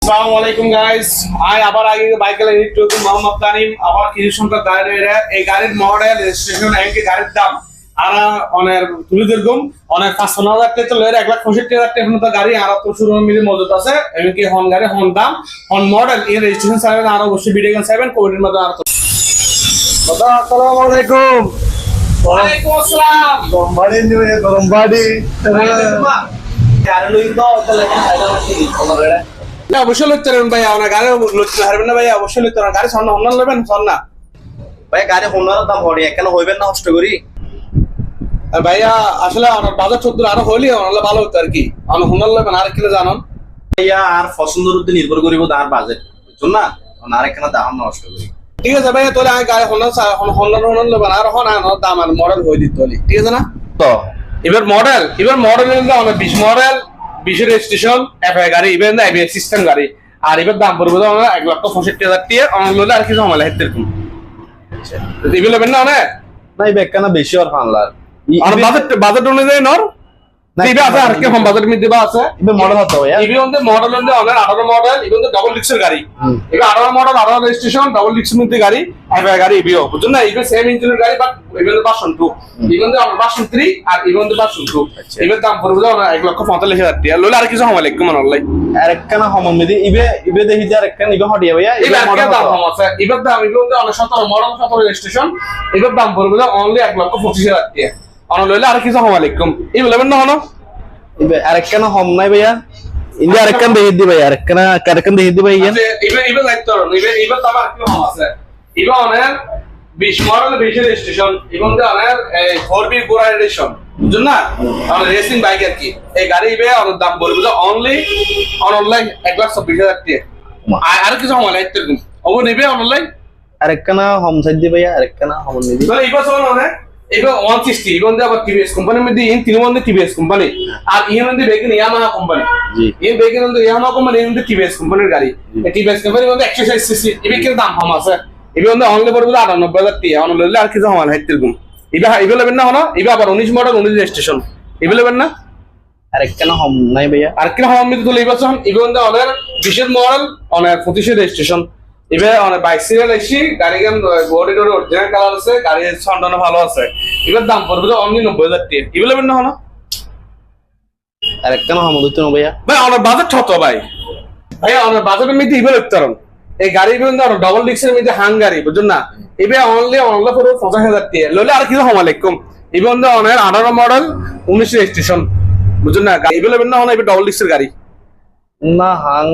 আসসালামু আলাইকুম গাইস আবার আগে বাইকের একটু মোহাম্মদ তানিম আবার কিছু সংখ্যক গাড়ি এই গাড়ির মডেল রেজিস্ট্রেশন এমনকি গাড়ির দাম আর অনেক তুলে ধরলাম অনেক ৫৫,০০০ টাকা চলে ১,৬৫,০০০ টাকা পর্যন্ত গাড়ি আর তো শুরু মিলে মজুদ আছে এমনকি হন গাড়ি হন দাম হন মডেল এই রেজিস্ট্রেশন চাইবেন আর অবশ্যই ভিডিও গেম চাইবেন কোভিডের মধ্যে আর দাদা আসসালামু আলাইকুম। ওয়ালাইকুম আসসালাম গরমবাড়ি নিয়ে গরমবাড়ি অবশ্যই লইতে পারবেন ভাই আপনার গাড়ি লইতে পারবেন না ভাই অবশ্যই লইতে পারবেন গাড়ি সন্না হন্না নেবেন সন্না ভাই গাড়ি হোনার দাম হরি কেন হইবেন না কষ্ট করি আর ভাইয়া আসলে আমার বাজার চোদ্দ আরো হইলে অনলে ভালো হতো আর কি আমার হুনার নেবেন আর কিনা জানান ভাইয়া আর পছন্দের উপর নির্ভর করিব তার বাজেট বুঝছেন না আর এখানে দাম নষ্ট করি ঠিক আছে ভাইয়া তোলে আমি গাড়ি হন্না হন্না নেবেন আর হন আর দাম আর মডেল হয়ে দিতে হলি ঠিক আছে না তো এবার মডেল অনেক ২০ মডেল ২০ রেজিস্ট্রেশন এফআই গাড়ি ইভেন আইবিএস সিস্টেম গাড়ি আর এবার দাম পড়বে তো ১,৬৫,০০০ টাকা অনলাইন লইলে আর কিছু আমালে হেতে এরকম এগুলো নেবেন না অনেক নাই বেকানা বেশি আর ফানলার আর বাজেট অনুযায়ী নর দিবে আছে আর কি হোম বাজেট মধ্যে আছে ইবে মডেল হতো ভাইয়া ইভি অন মডেল অন 18 মডেল ইভেন ডাবল ডিক্সের গাড়ি এবার 18 মডেল 18 রেজিস্ট্রেশন ডাবল ডিক্সের মধ্যে গাড়ি এফআই গাড়ি ইভিও বুঝছেন না ইভেন সেম ইঞ্জিনের গাড়ি বাট ইভেন ভার্সন 2 ইভেন আমার ভার্সন 3 আর ইভেন ভার্সন 2 এবার দাম পড়বে ১,৪৫,০০০ টাকা লইলে আর কিছু আমালে একদম অনলাইন আর একখানা হম মিদি ইবে দেখি যে আর একখানা ইবে হটিয়া ভাইয়া এবার মডেল দাম কম আছে এবার দাম অনেক 17 মডেল 17 রেজিস্ট্রেশন এবার দাম পড়বে অনলি ১,২৫,০০০ টাকা অন লইলে আর কিছু আমালে একদম এই বলবেন না হনো ইবে আর একখানা হম নাই ভাইয়া ইন্ডিয়া আরেকখান দেখি দি ভাইয়া আরেকখান দেখি দি ভাইয়া এবার দায়িত্ব এবার দাম আর কি কম আছে এবার অনেক 20 মডেল 20 রেজিস্ট্রেশন এবং অনেক 4B গোরা এডিশন বুঝছেন না আমাদের রেসিং বাইক আর কি এই গাড়ি ইবে অনেক দাম পড়বে অনলি অনলাইন ১,২৬,০০০ টাকা আর কিছু আমালে এরকম ওগো নেবে অনলাইন আরেকখানা হম সাইড দি ভাইয়া আরেকখানা হম নিদি তাহলে এবার শোনো অনেক এবার 160 ইভেন আবার টিভিএস কোম্পানির মধ্যে ইন তিন মধ্যে টিভিএস কোম্পানি আর ইন মধ্যে begin Yamaha company G in begin মধ্যে ইয়ামাহা কোম্পানি ইন মধ্যে টিভিএস কোম্পানির গাড়ি এই টিভিএস কোম্পানির মধ্যে 160 সিসি এবে কি দাম কম আছে এবে মধ্যে অনলি পড়বে ৯৮,০০০ টাকা অন লইলে আর কিছু আমার হাইতে এরকম এবে লেবেন না হলো এবে আবার 19 মডেল 19 রেজিস্ট্রেশন এবে লেবেন না আরেকখানা হম নাই ভাইয়া আর কি হম মধ্যে তুলে এবার এবে মধ্যে অনেক 20 মডেল অনেক 25 রেজিস্ট্রেশন এবে অনেক বাইক সিরিয়াল এসি গাড়ি গান বডি ডোর অরিজিনাল কালার আছে গাড়ির সাউন্ড ভালো আছে এবার দাম পড়বে অনলি ৯০,০০০ টাকা এবে লেবেন না হলো আরেকখানা হম দিতে না ভাইয়া ভাই আমার বাজেট ছত ভাই আমার বাজেটের মধ্যে ইবে লিখতে পারেন এই গাড়ি কিন্তু ডাবল ডিক্সের মধ্যে হাঙ্গারি বুঝুন না এবে অনলি পুরো ৫০,০০০ টাকা লইলে আর কিছু হম আলাইকুম এবে অনেক 18 মডেল 19 রেজিস্ট্রেশন বুঝুন না এবে লেবেন না হলো এবে ডাবল ডিক্সের গাড়ি না হাং